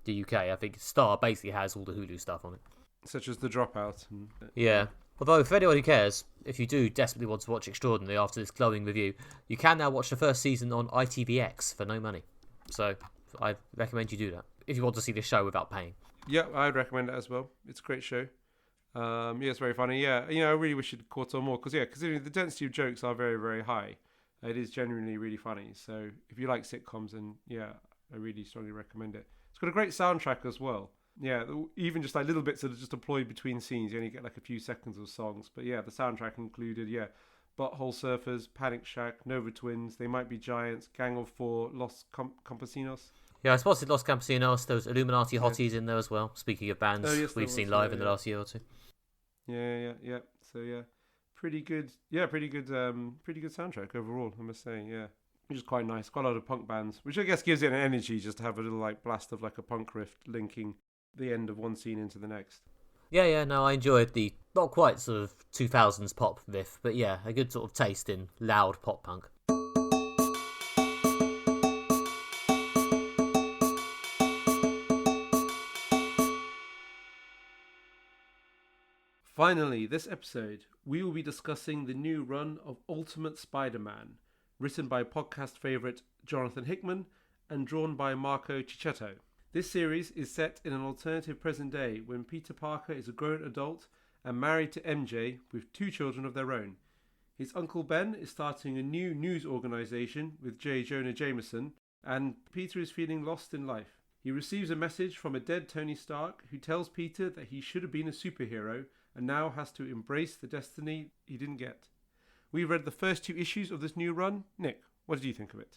the UK. I think Star basically has all the Hulu stuff on it. Such as The Dropout. And, Yeah. Although, for anyone who cares, if you do desperately want to watch Extraordinary after this glowing review, you can now watch the first season on ITVX for no money. So, I recommend you do that if you want to see the show without paying. Yeah, I'd recommend it as well. It's a great show. Yeah, it's very funny. Yeah, I really wish it caught on more because considering the density of jokes are very, very high, it is genuinely really funny. So if you like sitcoms, then I really strongly recommend it. It's got a great soundtrack as well. Yeah, even just like little bits that are just deployed between scenes. You only get like a few seconds of songs, but the soundtrack included Butthole Surfers, Panic Shack, Nova Twins, They Might Be Giants, Gang of Four, Los Campesinos. Yeah, I spotted Los Campesinos. There was Illuminati Hotties in there as well. Speaking of bands we've seen live in the last year or two. Yeah. So pretty good. Yeah, pretty good soundtrack overall, I must say. Yeah, which is quite nice. Quite a lot of punk bands, which I guess gives it an energy just to have a little like blast of like a punk riff linking the end of one scene into the next. Yeah, no, I enjoyed the not quite sort of 2000s pop riff, but yeah, a good sort of taste in loud pop punk. Finally, this episode, we will be discussing the new run of Ultimate Spider-Man, written by podcast favourite Jonathan Hickman and drawn by Marco Cicchetto. This series is set in an alternative present day when Peter Parker is a grown adult and married to MJ with 2 children of their own. His Uncle Ben is starting a new news organisation with J. Jonah Jameson, and Peter is feeling lost in life. He receives a message from a dead Tony Stark who tells Peter that he should have been a superhero and now has to embrace the destiny he didn't get. We read the first 2 issues of this new run. Nick, what did you think of it?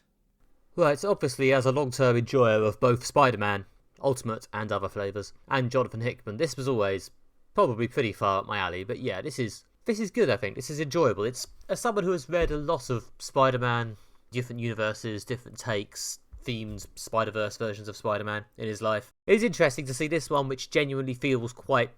Right, obviously as a long-term enjoyer of both Spider-Man, Ultimate and other flavours, and Jonathan Hickman, this was always probably pretty far up my alley, but yeah, this is good, I think. This is enjoyable. It's, as someone who has read a lot of Spider-Man, different universes, different takes, themed Spider-Verse versions of Spider-Man in his life, it is interesting to see this one which genuinely feels quite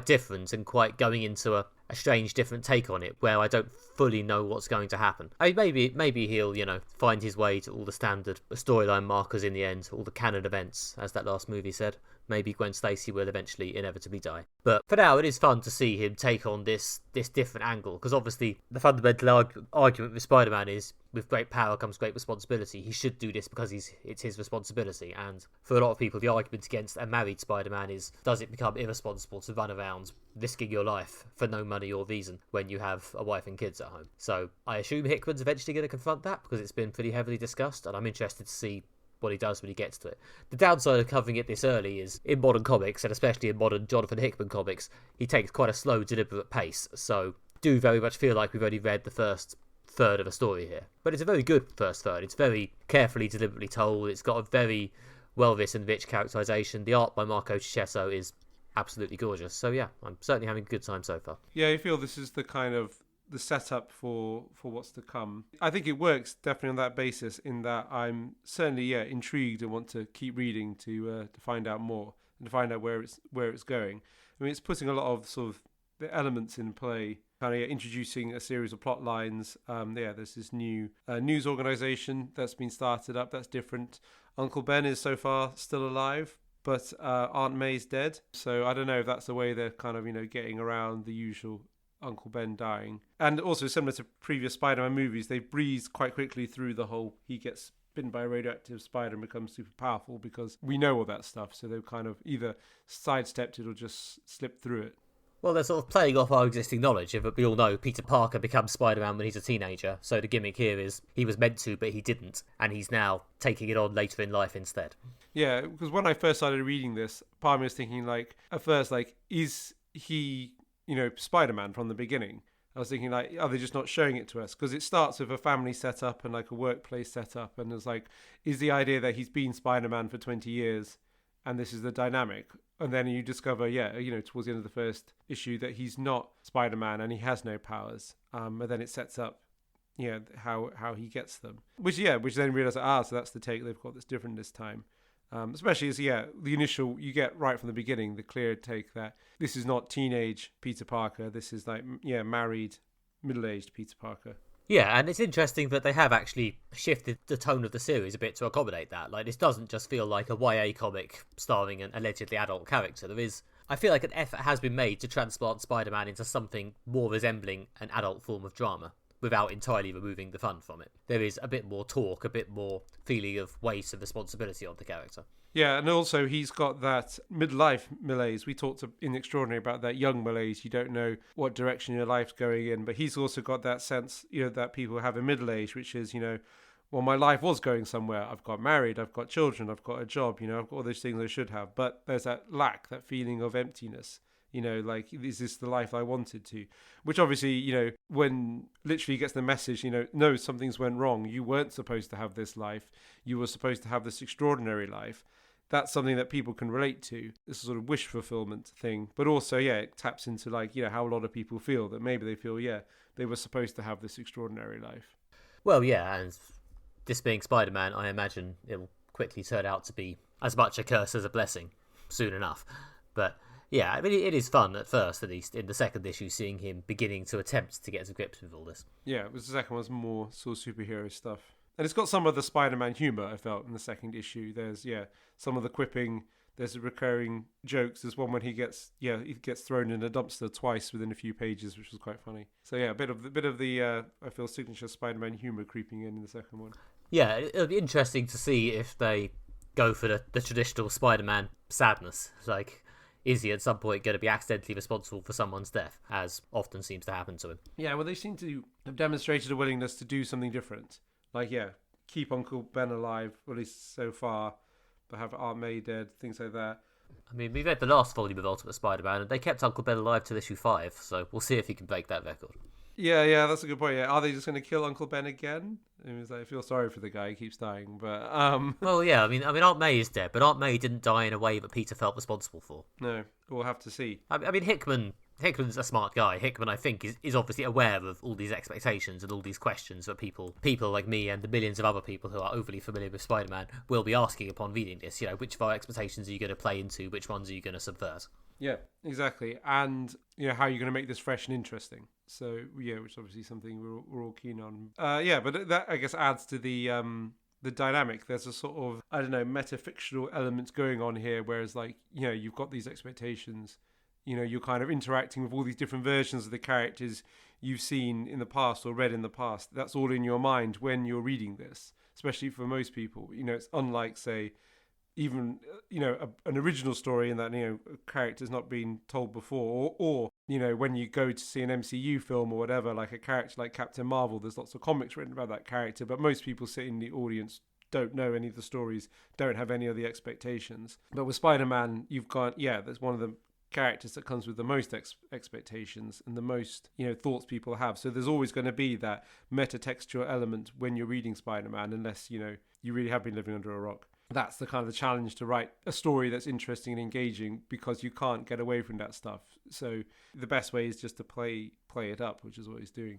different and quite going into a strange different take on it where I don't fully know what's going to happen. I mean, maybe he'll, find his way to all the standard storyline markers in the end, all the canon events, as that last movie said. Maybe Gwen Stacy will eventually inevitably die. But for now, it is fun to see him take on this different angle, because obviously the fundamental argument with Spider-Man is, with great power comes great responsibility. He should do this because it's his responsibility. And for a lot of people, the argument against a married Spider-Man is, does it become irresponsible to run around risking your life for no money or reason when you have a wife and kids at home? So I assume Hickman's eventually going to confront that, because it's been pretty heavily discussed, and I'm interested to see what he does when he gets to it. The downside of covering it this early is, in modern comics, and especially in modern Jonathan Hickman comics, he takes quite a slow, deliberate pace, so do very much feel like we've only read the first third of a story here. But it's a very good first third. It's very carefully, deliberately told. It's got a very well-written, rich characterisation. The art by Marco Cicchetto is absolutely gorgeous. So yeah, I'm certainly having a good time so far. Yeah, I feel this is the kind of the setup for what's to come. I think it works definitely on that basis, in that I'm certainly intrigued and want to keep reading to find out more and to find out where it's going. I mean, it's putting a lot of sort of the elements in play, kind of introducing a series of plot lines. There's this new news organization that's been started up that's different. Uncle Ben is so far still alive, but Aunt May's dead. So I don't know if that's the way they're kind of getting around the usual Uncle Ben dying. And also, similar to previous Spider-Man movies, they breeze quite quickly through the whole he gets bitten by a radioactive spider and becomes super powerful, because we know all that stuff. So they've kind of either sidestepped it or just slipped through it. Well, they're sort of playing off our existing knowledge of it. We all know Peter Parker becomes Spider-Man when he's a teenager, so the gimmick here is he was meant to, but he didn't, and he's now taking it on later in life instead. Yeah, because when I first started reading this, part of me was thinking, like, at first, like, is he Spider-Man from the beginning? I was thinking, like, are they just not showing it to us? Because it starts with a family setup and like a workplace setup, and it's like, is the idea that he's been Spider-Man for 20 years and this is the dynamic? And then you discover, towards the end of the first issue, that he's not Spider-Man and he has no powers. And then it sets up, how he gets them. Which then realize, so that's the take they've got that's different this time. Especially as, the initial, you get right from the beginning, the clear take that this is not teenage Peter Parker. This is like, married, middle-aged Peter Parker. Yeah, and it's interesting that they have actually shifted the tone of the series a bit to accommodate that. Like, this doesn't just feel like a YA comic starring an allegedly adult character. I feel like an effort has been made to transplant Spider-Man into something more resembling an adult form of drama, without entirely removing the fun from it. There is a bit more talk, a bit more feeling of weight and responsibility on the character. Yeah, and also he's got that midlife malaise. We talked in Extraordinary about that young malaise. You don't know what direction your life's going in, but he's also got that sense, that people have in middle age, which is, well, my life was going somewhere. I've got married, I've got children, I've got a job, I've got all those things I should have. But there's that lack, that feeling of emptiness. Like, is this the life I wanted to? Which obviously, when literally gets the message, no, something's went wrong. You weren't supposed to have this life. You were supposed to have this extraordinary life. That's something that people can relate to. This sort of wish fulfillment thing. But also, it taps into like, how a lot of people feel, that maybe they feel, they were supposed to have this extraordinary life. Well, yeah, and this being Spider-Man, I imagine it'll quickly turn out to be as much a curse as a blessing soon enough. But yeah, I mean, it is fun at first, at least in the second issue, seeing him beginning to attempt to get to grips with all this. Yeah, it was the second one's more sort of superhero stuff. And it's got some of the Spider-Man humour, I felt, in the second issue. There's, some of the quipping. There's recurring jokes. There's one when he gets thrown in a dumpster twice within a few pages, which was quite funny. So yeah, a bit of the I feel signature Spider-Man humour creeping in the second one. Yeah, it'll be interesting to see if they go for the traditional Spider-Man sadness. Like, is he at some point going to be accidentally responsible for someone's death, as often seems to happen to him? Yeah, well, they seem to have demonstrated a willingness to do something different. Like, keep Uncle Ben alive, or at least so far, but have Aunt May dead, things like that. I mean, we read the last volume of Ultimate Spider-Man, and they kept Uncle Ben alive till issue 5, so we'll see if he can break that record. Yeah, that's a good point. Yeah, are they just going to kill Uncle Ben again? I feel sorry for the guy; he keeps dying. But well, yeah. I mean, Aunt May is dead, but Aunt May didn't die in a way that Peter felt responsible for. No, we'll have to see. I mean, Hickman's a smart guy. Hickman, I think, is obviously aware of all these expectations and all these questions that people like me and the millions of other people who are overly familiar with Spider-Man will be asking upon reading this. Which of our expectations are you going to play into? Which ones are you going to subvert? Yeah, exactly. And, how are you going to make this fresh and interesting? So, which is obviously something we're all keen on. But that, I guess, adds to the dynamic. There's a sort of, I don't know, metafictional elements going on here, whereas, like, you've got these expectations. You're kind of interacting with all these different versions of the characters you've seen in the past or read in the past. That's all in your mind when you're reading this, especially for most people. It's unlike, say, even an original story in that a character's not been told before, or when you go to see an MCU film or whatever, like a character like Captain Marvel, there's lots of comics written about that character, but most people sitting in the audience don't know any of the stories, don't have any of the expectations. But with Spider-Man, you've got there's one of the characters that comes with the most expectations and the most thoughts people have. So there's always going to be that metatextual element when you're reading Spider-Man, unless you really have been living under a rock. That's the kind of the challenge, to write a story that's interesting and engaging, because you can't get away from that stuff. So the best way is just to play it up, which is what he's doing.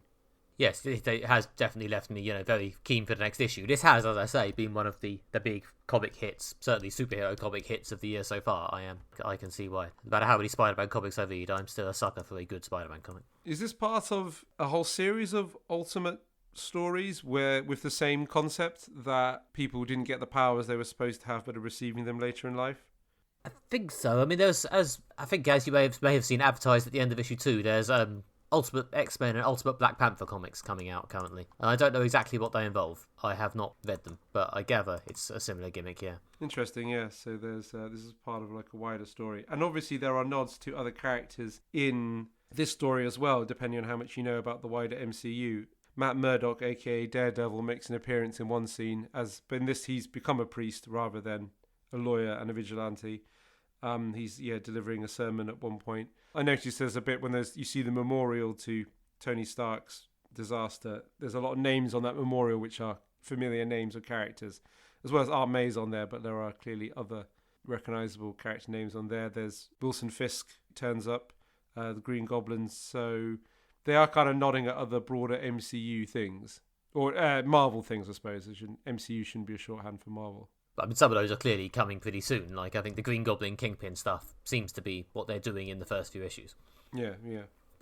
Yes, it has definitely left me, very keen for the next issue. This has, as I say, been one of the big comic hits, certainly superhero comic hits of the year so far. I can see why. No matter how many Spider-Man comics I read, I'm still a sucker for a good Spider-Man comic. Is this part of a whole series of Ultimate stories where, with the same concept, that people didn't get the powers they were supposed to have but are receiving them later in life? I think so. I mean, as you may have seen advertised at the end of issue 2, there's Ultimate X-Men and Ultimate Black Panther comics coming out currently. And I don't know exactly what they involve. I have not read them, but I gather it's a similar gimmick, yeah. Interesting, yeah. So there's this is part of like a wider story. And obviously there are nods to other characters in this story as well, depending on how much you know about the wider MCU. Matt Murdock, aka Daredevil, makes an appearance in one scene, but in this he's become a priest rather than a lawyer and a vigilante. He's delivering a sermon at one point. I noticed there's a bit when you see the memorial to Tony Stark's disaster. There's a lot of names on that memorial which are familiar names of characters, as well as Aunt May's on there, but there are clearly other recognisable character names on there. There's Wilson Fisk turns up, the Green Goblins, so they are kind of nodding at other broader MCU things, or Marvel things, I suppose. MCU shouldn't be a shorthand for Marvel. But I mean, some of those are clearly coming pretty soon. Like, I think the Green Goblin Kingpin stuff seems to be what they're doing in the first few issues. Yeah.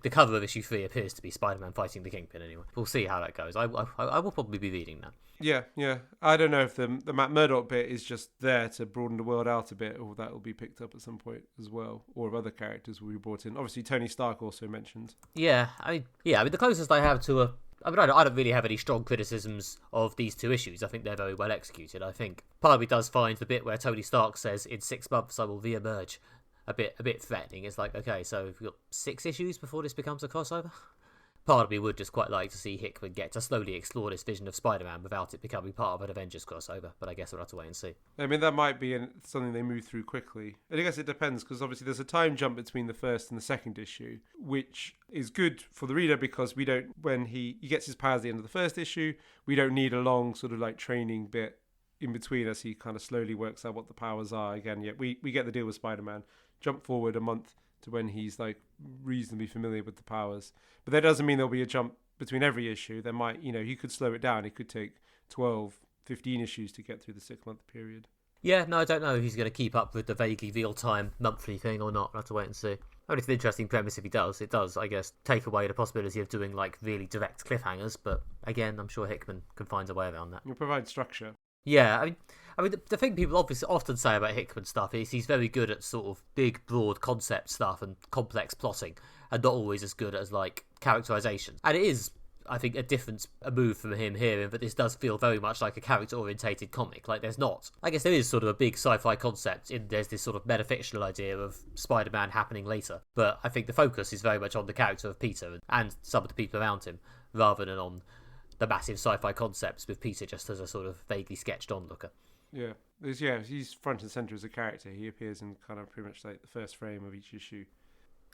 The cover of issue 3 appears to be Spider-Man fighting the Kingpin anyway. We'll see how that goes. I will probably be reading that. Yeah. I don't know if the Matt Murdock bit is just there to broaden the world out a bit, or that will be picked up at some point as well, or if other characters will be brought in. Obviously, Tony Stark also mentioned. Yeah, I mean, the closest I have to I don't really have any strong criticisms of these two issues. I think they're very well executed. I think part of me does find the bit where Tony Stark says, "In 6 months I will re-emerge," a bit threatening. It's like, okay, so we've got 6 issues before this becomes a crossover. Part of me would just quite like to see Hickman get to slowly explore this vision of Spider-Man without it becoming part of an Avengers crossover, but I guess we'll have to wait and see. I mean, that might be something they move through quickly. And I guess it depends, because obviously there's a time jump between the first and the second issue, which is good for the reader, because we don't, when he gets his powers at the end of the first issue, we don't need a long sort of like training bit in between as he kind of slowly works out what the powers are. Again, yeah, we get the deal with Spider-Man. Jump forward a month to when he's like reasonably familiar with the powers. But that doesn't mean there'll be a jump between every issue. There might, he could slow it down. It could take 12, 15 issues to get through the 6-month period. Yeah, no, I don't know if he's going to keep up with the vaguely real-time monthly thing or not. We'll have to wait and see. I mean, it's an interesting premise if he does. It does, I guess, take away the possibility of doing like really direct cliffhangers. But again, I'm sure Hickman can find a way around that. You'll provide structure. Yeah, I mean, the thing people obviously often say about Hickman stuff is he's very good at sort of big, broad concept stuff and complex plotting, and not always as good as like characterization. And it is, I think, a move from him here, in that this does feel very much like a character-orientated comic. Like, there's not, I guess there is sort of a big sci-fi concept there's this sort of metafictional idea of Spider-Man happening later, but I think the focus is very much on the character of Peter and some of the people around him, rather than on the massive sci-fi concepts with Peter just as a sort of vaguely sketched onlooker. Yeah, he's front and center as a character. He appears in kind of pretty much like the first frame of each issue.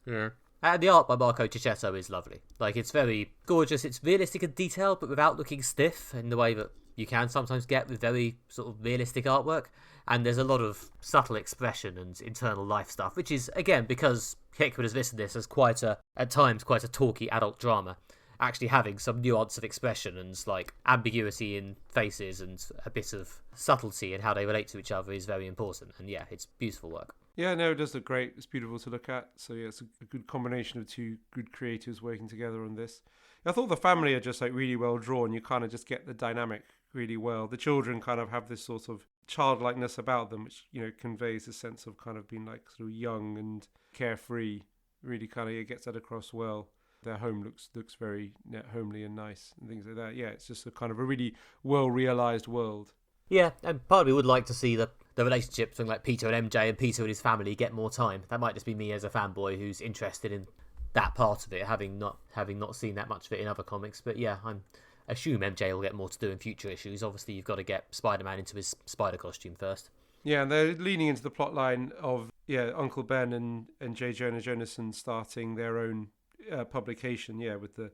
Yeah. And the art by Marco Cicchetto is lovely. Like, it's very gorgeous, it's realistic and detailed, but without looking stiff in the way that you can sometimes get with very sort of realistic artwork. And there's a lot of subtle expression and internal life stuff, which is, again, because Hickman has listed this as at times quite a talky adult drama. Actually having some nuance of expression and like ambiguity in faces and a bit of subtlety in how they relate to each other is very important. And yeah, it's beautiful work. Yeah, no, it does look great. It's beautiful to look at. So yeah, it's a good combination of two good creators working together on this. I thought the family are just like really well drawn. You kind of just get the dynamic really well. The children kind of have this sort of childlikeness about them, which conveys a sense of kind of being like sort of young and carefree. Really kind of gets that across well. Their home looks very homely and nice and things like that. Yeah, it's just a kind of a really well-realised world. Yeah, and part of me would like to see the relationship between like Peter and MJ and Peter and his family get more time. That might just be me as a fanboy who's interested in that part of it, having not seen that much of it in other comics. But yeah, I assume MJ will get more to do in future issues. Obviously, you've got to get Spider-Man into his spider costume first. Yeah, and they're leaning into the plot line of Uncle Ben and J. Jonah Jameson starting their own publication, with the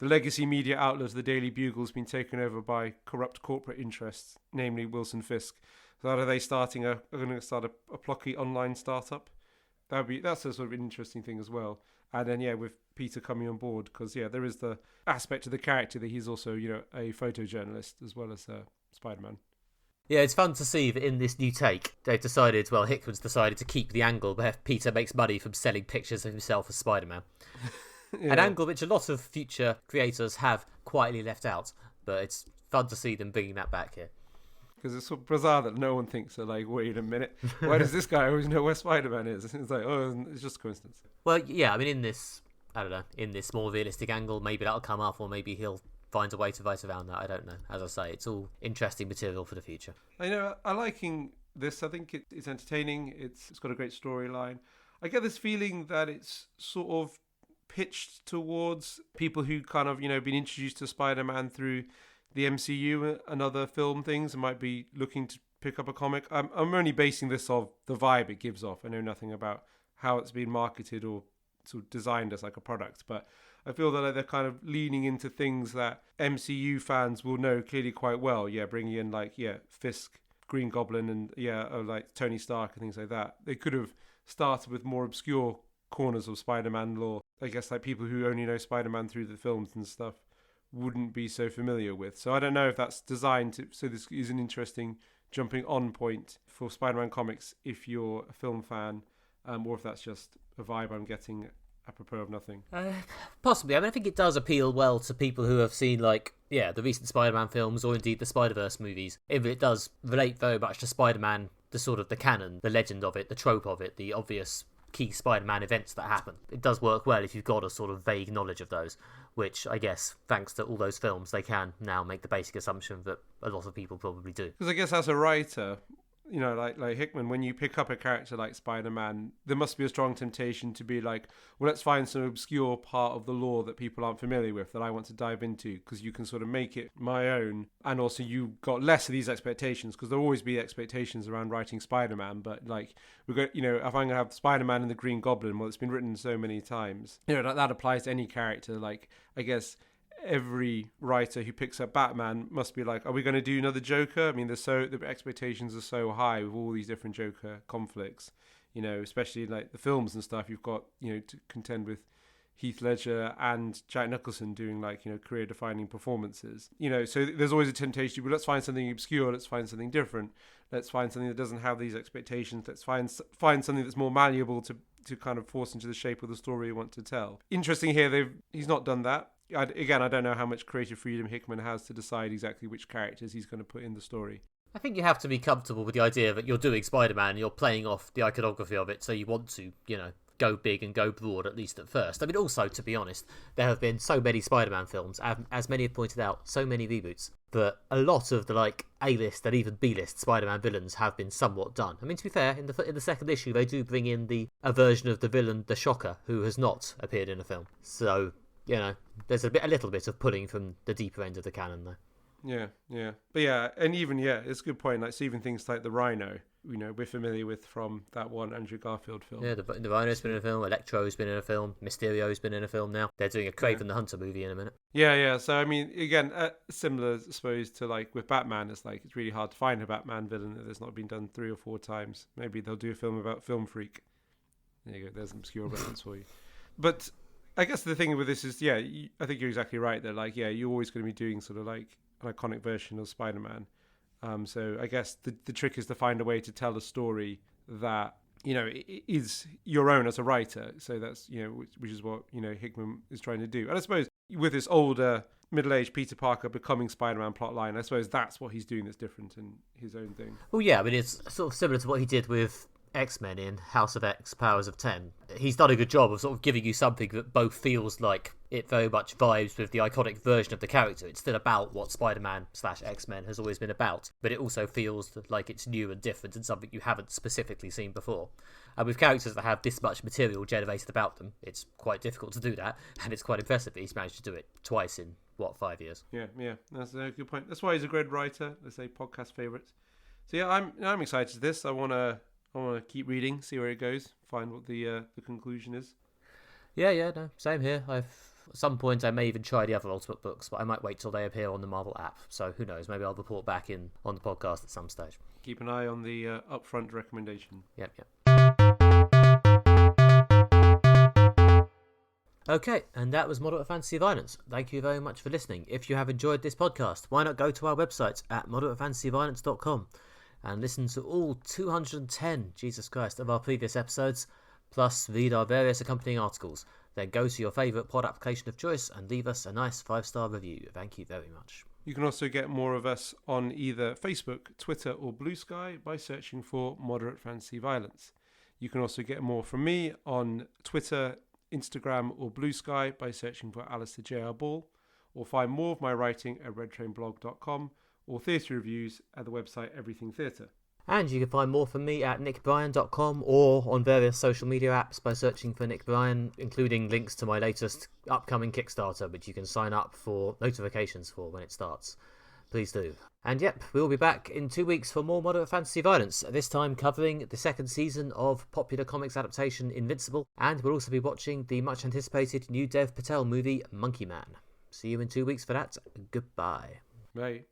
legacy media outlet of the Daily Bugle's been taken over by corrupt corporate interests, namely Wilson Fisk. So are they going to start a plucky online startup? That's a sort of an interesting thing as well. And then with Peter coming on board, because there is the aspect of the character that he's also a photojournalist as well as Spider-Man. Yeah, it's fun to see that in this new take, Hickman's decided to keep the angle where Peter makes money from selling pictures of himself as Spider-Man. An angle which a lot of future creators have quietly left out, but it's fun to see them bringing that back here. Because it's so bizarre that no one thinks, wait a minute, why does this guy always know where Spider-Man is? It's like, it's just a coincidence. Well, yeah, I mean, in this more realistic angle, maybe that'll come up, or maybe he'll find a way to write around that. I don't know. As I say, it's all interesting material for the future. I'm liking this. I think it's entertaining. It's got a great storyline. I get this feeling that it's sort of pitched towards people who kind of, been introduced to Spider-Man through the MCU and other film things and might be looking to pick up a comic. I'm only basing this off the vibe it gives off. I know nothing about how it's been marketed or sort of designed as like a product, but I feel that they're kind of leaning into things that MCU fans will know clearly quite well. Yeah, bringing in Fisk, Green Goblin, and like Tony Stark and things like that. They could have started with more obscure corners of Spider-Man lore. I guess like people who only know Spider-Man through the films and stuff wouldn't be so familiar with. So I don't know if that's designed to. So this is an interesting jumping on point for Spider-Man comics if you're a film fan, or if that's just a vibe I'm getting apropos of nothing. Possibly. I mean, I think it does appeal well to people who have seen, like, the recent Spider-Man films or indeed the Spider-Verse movies. It does relate very much to Spider-Man, the canon, the legend of it, the trope of it, the obvious key Spider-Man events that happen. It does work well if you've got a sort of vague knowledge of those, which I guess, thanks to all those films, they can now make the basic assumption that a lot of people probably do. Because I guess as a writer, you know, like Hickman, when you pick up a character like Spider-Man, there must be a strong temptation to be like, well, let's find some obscure part of the lore that people aren't familiar with that I want to dive into, because you can sort of make it my own. And also you got less of these expectations, because there'll always be expectations around writing Spider-Man. But like, we've got, you know, if I'm going to have Spider-Man and the Green Goblin, well, it's been written so many times. You know, that applies to any character. Like, I guess every writer who picks up Batman must be like, are we going to do another Joker? I mean, the expectations are so high with all these different Joker conflicts, you know, especially like the films and stuff. You've got, you know, to contend with Heath Ledger and Jack Nicholson doing like, you know, career defining performances, you know, so there's always a temptation to, well, let's find something obscure, let's find something different, let's find something that doesn't have these expectations, let's find something that's more malleable to kind of force into the shape of the story you want to tell. Interesting here, he's not done that. I don't know how much creative freedom Hickman has to decide exactly which characters he's going to put in the story. I think you have to be comfortable with the idea that you're doing Spider-Man, you're playing off the iconography of it, so you want to, you know, go big and go broad, at least at first. I mean, also, to be honest, there have been so many Spider-Man films, as many have pointed out, so many reboots, that a lot of the, like, A-list and even B-list Spider-Man villains have been somewhat done. I mean, to be fair, in the second issue, they do bring in a version of the villain, the Shocker, who has not appeared in a film. So, you know, there's a little bit of pulling from the deeper end of the canon, though. Yeah. But yeah, and even, it's a good point. Like, so even things like the Rhino, you know, we're familiar with from that one Andrew Garfield film. Yeah, the Rhino's been in a film, Electro's been in a film, Mysterio's been in a film now. They're doing a Kraven the Hunter movie in a minute. Yeah. So, I mean, again, similar, I suppose, to like with Batman, it's like it's really hard to find a Batman villain that has not been done 3 or 4 times. Maybe they'll do a film about Film Freak. There you go, there's an obscure reference for you. But I guess the thing with this is, I think you're exactly right that, like, you're always going to be doing sort of like an iconic version of Spider-Man. So I guess the trick is to find a way to tell a story that, you know, is your own as a writer. So that's, you know, which is what, you know, Hickman is trying to do. And I suppose with this older, middle-aged Peter Parker becoming Spider-Man plotline, I suppose that's what he's doing that's different in his own thing. Well, yeah, I mean, it's sort of similar to what he did with X-Men in House of X, Powers of 10. He's done a good job of sort of giving you something that both feels like it very much vibes with the iconic version of the character. It's still about what Spider-Man/X-Men has always been about, but it also feels like it's new and different and something you haven't specifically seen before. And with characters that have this much material generated about them, it's quite difficult to do that, and it's quite impressive that he's managed to do it twice in, 5 years? Yeah, that's a good point. That's why he's a great writer. Let's say podcast favourites. So yeah, I'm excited to this. I want to keep reading, see where it goes, find what the conclusion is. Yeah, no, same here. At some point I may even try the other Ultimate books, but I might wait till they appear on the Marvel app. So who knows? Maybe I'll report back on the podcast at some stage. Keep an eye on the upfront recommendation. Yep. Okay, and that was Moderate Fantasy Violence. Thank you very much for listening. If you have enjoyed this podcast, why not go to our website at moderatefantasyviolence.com and listen to all 210, Jesus Christ, of our previous episodes, plus read our various accompanying articles. Then go to your favourite pod application of choice and leave us a nice 5-star review. Thank you very much. You can also get more of us on either Facebook, Twitter or Blue Sky by searching for Moderate Fantasy Violence. You can also get more from me on Twitter, Instagram or Blue Sky by searching for Alistair J.R. Ball, or find more of my writing at redtrainblog.com or theatre reviews at the website Everything Theatre. And you can find more from me at nickbryan.com or on various social media apps by searching for Nick Bryan, including links to my latest upcoming Kickstarter, which you can sign up for notifications for when it starts. Please do. And yep, we'll be back in 2 weeks for more Moderate Fantasy Violence, this time covering the second season of popular comics adaptation Invincible, and we'll also be watching the much anticipated new Dev Patel movie Monkey Man. See you in 2 weeks for that. Goodbye. Bye.